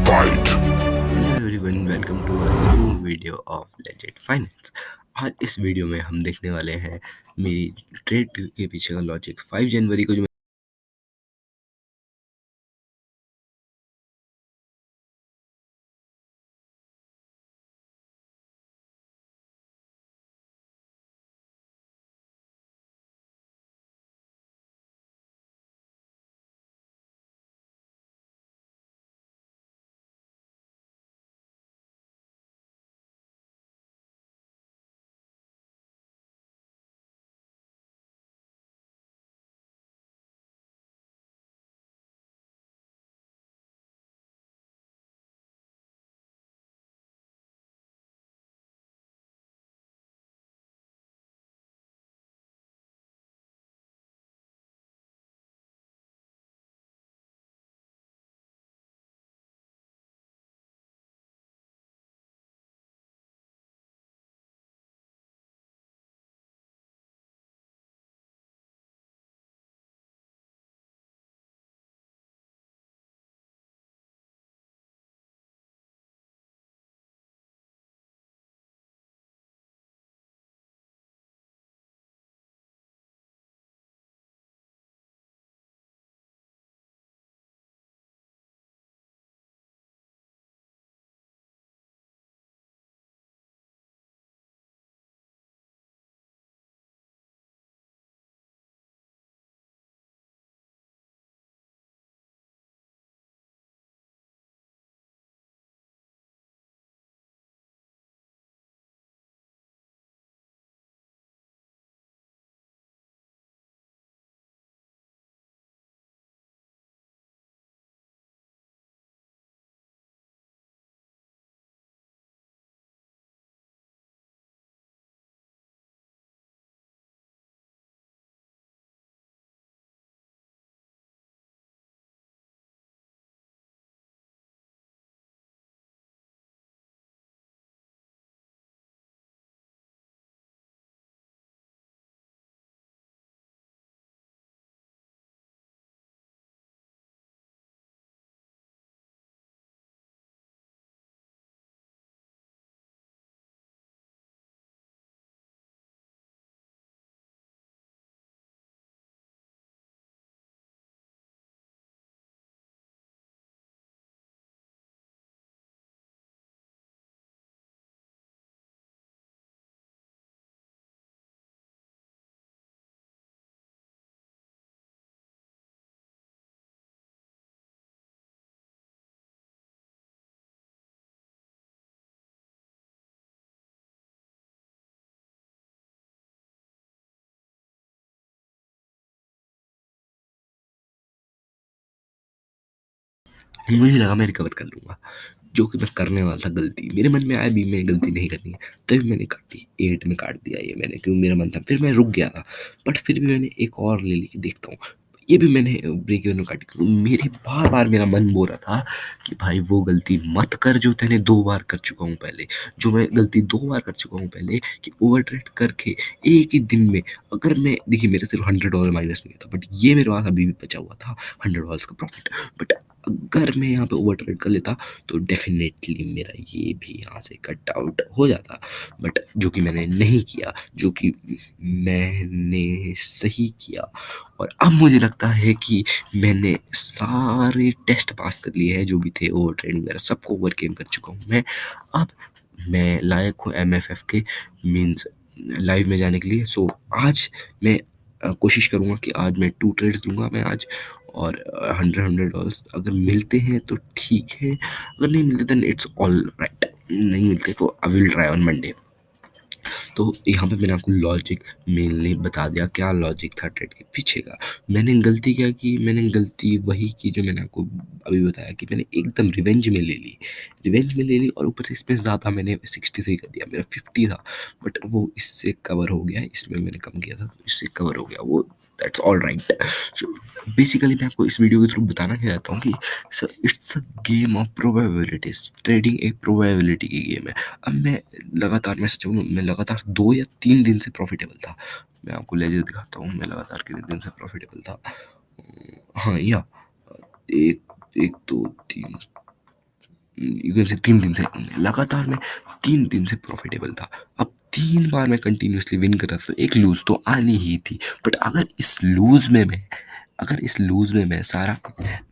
Fight! Hello everyone, welcome to a new video of legend finance. आज इस video में हम देखने वाले हैं मेरी ट्रेड के पीछे का लॉजिक। 5 जनवरी को जो मुझे लगा मैं रिकवर कर लूँगा, जो कि मैं करने वाला था गलती। मेरे मन में आया भी मैं गलती नहीं करनी है, तभी मैंने काटी। 8 में काट दिया ये मैंने, क्योंकि मेरा मन था। फिर मैं रुक गया था, बट फिर भी मैंने एक और ले ली कि देखता हूँ। ये भी मैंने ब्रेक इवन में काटी, क्योंकि मेरे बार-बार मेरा मन बोल रहा था कि भाई वो गलती मत कर जो तूने 2 बार कर चुका हूँ पहले। जो मैं गलती 2 बार कर चुका हूँ पहले, कि ओवर ट्रेड करके एक ही दिन में, अगर मैं देखिए मेरे सिर्फ $100 माइनस में था, बट ये मेरे पास अभी भी बचा हुआ था $100 का प्रॉफिट। बट अगर मैं यहाँ पे ओवर ट्रेड कर लेता तो डेफिनेटली मेरा ये भी यहाँ से कट आउट हो जाता, बट जो कि मैंने नहीं किया, जो कि मैंने सही किया। और अब मुझे लगता है कि मैंने सारे टेस्ट पास कर लिए हैं जो भी थे ओवर ट्रेडिंग वगैरह, सबको ओवरकेम कर चुका हूँ मैं। अब मैं लायक हूँ एमएफएफ के, मीन्स लाइव में जाने के लिए। सो आज मैं कोशिश करूँगा कि आज मैं 2 ट्रेड्स लूँगा मैं आज, और 100-100 डॉलर्स अगर मिलते हैं तो ठीक है, अगर नहीं मिलते देन इट्स ऑल राइट। नहीं मिलते तो I will try on Monday. तो यहाँ पे मैंने आपको लॉजिक मेनली बता दिया, क्या लॉजिक था ट्रेड के पीछे का। मैंने गलती क्या की, मैंने गलती वही की जो मैंने आपको अभी बताया, कि मैंने एकदम रिवेंज में ले ली। रिवेंज में ले ली, और ऊपर से इसमें ज़्यादा मैंने 63 कर दिया, मेरा 50 था, बट वो इससे कवर हो गया। इसमें मैंने कम किया था तो इससे कवर हो गया वो, that's all right. So basically मैं आपको इस वीडियो के थ्रू बताना चाहता हूँ कि sir it's a game of probabilities. Trading एक प्रोबेबिलिटी की गेम है। अब मैं सच बोलूँ, मैं लगातार 2 या 3 दिन से प्रॉफिटेबल था। मैं आपको लेज़र दिखाता हूँ, मैं लगातार कितने दिन से प्रॉफिटेबल था। हाँ, या 1, 1, 2, 3, यू कैन से 3 दिन से लगातार मैं 3 दिन से प्रॉफिटेबल था। अब 3 बार मैं कंटिन्यूअसली विन कर रहा था, तो एक लूज़ तो आनी ही थी। बट अगर इस लूज़ में मैं सारा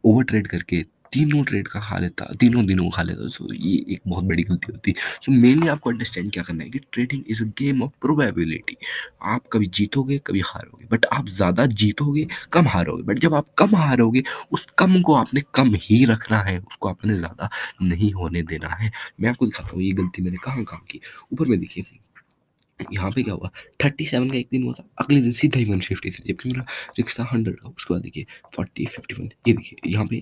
ओवर ट्रेड करके तीनों ट्रेड का खा लेता, तीनों दिनों खा लेता, सो ये एक बहुत बड़ी गलती होती। सो मेनली आपको अंडरस्टैंड क्या करना है कि trading is a game of probability. आप कभी जीतोगे, कभी हारोगे, बट आप ज़्यादा जीतोगे, कम हारोगे। बट जब आप कम हारोगे, उस कम को आपने कम ही रखना है, उसको आपने ज़्यादा नहीं होने देना है। मैं आपको दिखाता हूँ ये गलती मैंने कहाँ-कहाँ की। ऊपर में देखिए, यहाँ पे क्या हुआ, 37 का एक दिन हुआ था, अगले दिन सीधा ही 153, जबकि मेरा रिस्क था 100 का। उसके बाद देखिए 40, 51, ये देखिए यहाँ पे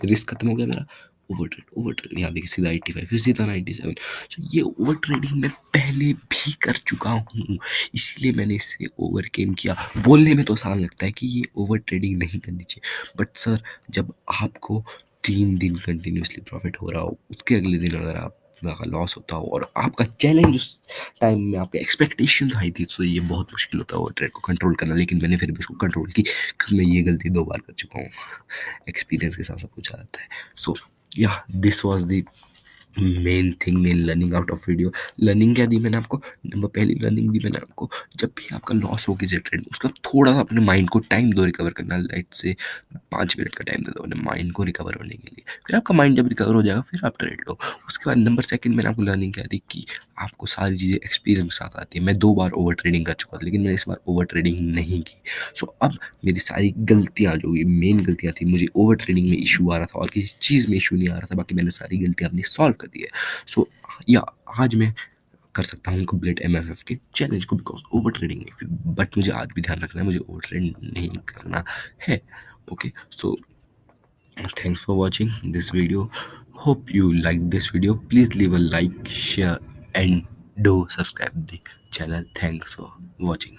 रिस्क खत्म हो गया मेरा। ओवर ट्रेड यहाँ देखिए सीधा 85, फिर सीधा 97। तो ये ओवर ट्रेडिंग मैं पहले भी कर चुका हूँ, इसीलिए मैंने इससे ओवरकेम किया। बोलने में तो आसान लगता है कि ये ओवर ट्रेडिंग नहीं करनी चाहिए, बट सर जब आपको 3 दिन कंटिन्यूअसली प्रॉफिट हो रहा हो, उसके अगले दिन अगर आप का लॉस होता हो और आपका चैलेंज उस टाइम में आपके एक्सपेक्टेशंस हाई थी, तो ये बहुत मुश्किल होता है ओवर ट्रेड को कंट्रोल करना। लेकिन मैंने फिर भी उसको कंट्रोल की, क्योंकि मैं ये गलती 2 बार कर चुका हूँ। एक्सपीरियंस के साथ सब कुछ आ जाता है। सो या this was the main thing, main learning out of video. Learning क्या दी मैंने आपको? नंबर पहली लर्निंग दी मैंने आपको, जब भी आपका लॉस हो किसी ट्रेड में, उसका थोड़ा सा अपने माइंड को टाइम दो रिकवर करना। लाइट से 5 मिनट का टाइम दे दो अपने माइंड को रिकवर होने के लिए। फिर आपका माइंड जब रिकवर हो जाएगा, फिर आप ट्रेड लो। उसके बाद नंबर सेकंड मैंने आपको लर्निंग क्या दी कि आपको सारी चीज़ें एक्सपीरियंस के साथ आती है। मैं 2 बार ओवर ट्रेडिंग कर चुका था, लेकिन मैंने इस बार ओवर ट्रेडिंग नहीं की। सो अब मेरी सारी गलतियाँ, जो ये मेन गलतियाँ थी, मुझे ओवर ट्रेडिंग में इशू आ रहा था और किसी चीज़ में इशू नहीं आ रहा था, बाकी मैंने सारी गलतियाँ अपनी सॉल्व कर दी है। सो या आज मैं कर सकता हूँ कंप्लीट एमएफएफ के चैलेंज को, बिकॉज ओवर ट्रेडिंग नहीं फिर। बट मुझे आज भी ध्यान रखना है, मुझे ओवर ट्रेड नहीं करना है। Okay, so thanks for watching this video. Hope you liked this video. Please leave a like, share, and do subscribe the channel. Thanks for watching.